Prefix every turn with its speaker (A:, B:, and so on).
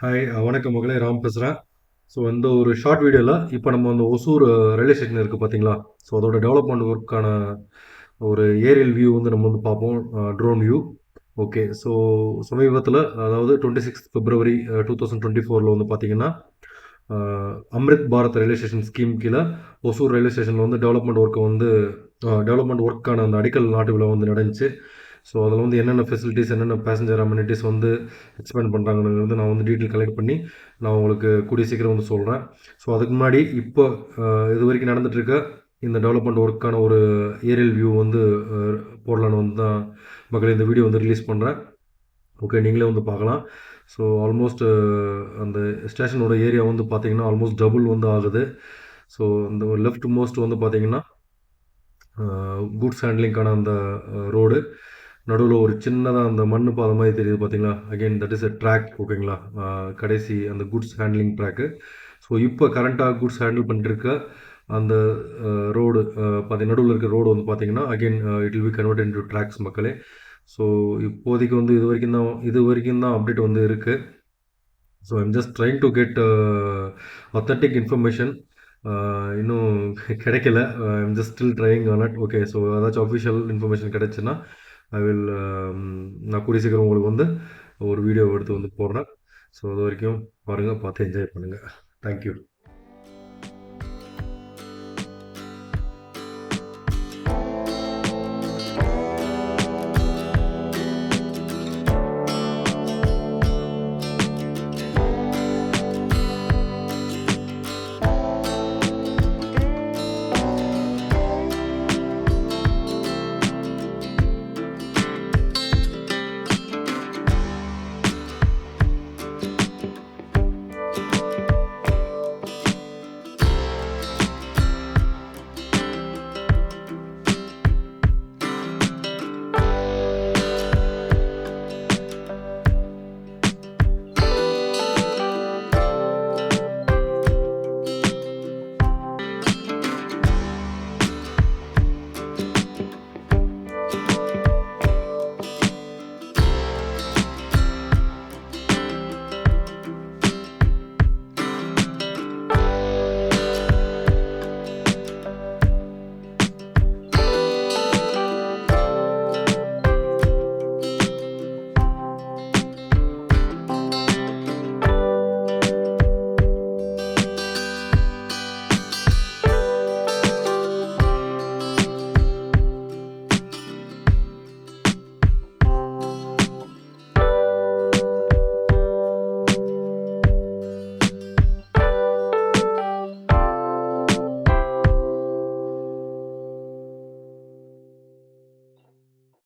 A: Hi வணக்கம் மகளே ராம் பேசுகிறேன். ஸோ இந்த ஒரு ஷார்ட் வீடியோவில் இப்போ நம்ம அந்த ஒசூர் ரயில்வே ஸ்டேஷன் இருக்குது பார்த்தீங்களா. ஸோ அதோட டெவலப்மெண்ட் ஒர்க்கான ஒரு ஏரியல் வியூ வந்து நம்ம வந்து பார்ப்போம், ட்ரோன் வியூ. ஓகே, ஸோ சமீபத்தில் அதாவது 26 பிப்ரவரி 2024 வந்து பார்த்தீங்கன்னா Amrit Bharat railway station scheme கீழே ஒசூர் ரயில்வே ஸ்டேஷனில் வந்து டெவலப்மெண்ட் ஒர்க்கை வந்து டெவலப்மெண்ட் ஒர்க்கான அந்த அடிக்கல் நாட்டு விழா வந்து நடந்துச்சு. ஸோ அதில் வந்து என்னென்ன ஃபெசிலிட்டிஸ், என்னென்ன பேசஞ்சர் அம்யூனிட்டிஸ் வந்து எக்ஸ்பேண்ட் பண்ணுறாங்கன்னு வந்து நான் வந்து டீட்டெயில் கலெக்ட் பண்ணி நான் உங்களுக்கு கூடிய சீக்கிரம் வந்து சொல்கிறேன். ஸோ அதுக்கு முன்னாடி இப்போ இது வரைக்கும் நடந்துகிட்ருக்க இந்த டெவலப்மெண்ட் ஒர்க்கான ஒரு ஏரியல் வியூ வந்து போடலான்னு வந்து தான் மக்கள் இந்த வீடியோ வந்து ரிலீஸ் பண்ணுறேன். ஓகே, நீங்களே வந்து பார்க்கலாம். ஸோ ஆல்மோஸ்ட் அந்த ஸ்டேஷனோட ஏரியா வந்து பார்த்தீங்கன்னா ஆல்மோஸ்ட் டபுள் வந்து ஆகுது. ஸோ இந்த லெஃப்ட் மோஸ்ட் வந்து பார்த்தீங்கன்னா குட்ஸ் ஹேண்ட்லிங்க்கான அந்த ரோடு, நடுவில் ஒரு சின்னதாக அந்த மண் பாதை மாதிரி தெரியுது பார்த்தீங்களா. Again that is a track. ஓகேங்களா, கடைசி அந்த குட்ஸ் ஹேண்ட்லிங் ட்ராக்கு. ஸோ இப்போ கரண்ட்டாக குட்ஸ் ஹேண்டில் பண்ணிட்டுருக்க அந்த ரோடு நடுவில் இருக்க ரோடு வந்து பார்த்தீங்கன்னா again it will be convert into tracks மக்களே. ஸோ இப்போதைக்கு வந்து இது வரைக்கும் தான் அப்டேட் வந்து இருக்குது. So I'm just trying to get authentic information. இன்னும் கிடைக்கல. I'm just still trying on it. Okay, so ஏதாச்சும் அஃபிஷியல் இன்ஃபர்மேஷன் கிடைச்சுன்னா ஐ வில் நான் கூடிய சீக்கிரம் உங்களுக்கு வந்து ஒரு வீடியோ எடுத்து வந்து போடுறேன். ஸோ அது வரைக்கும் பாருங்கள், பார்த்து என்ஜாய் பண்ணுங்கள். தேங்க்யூ.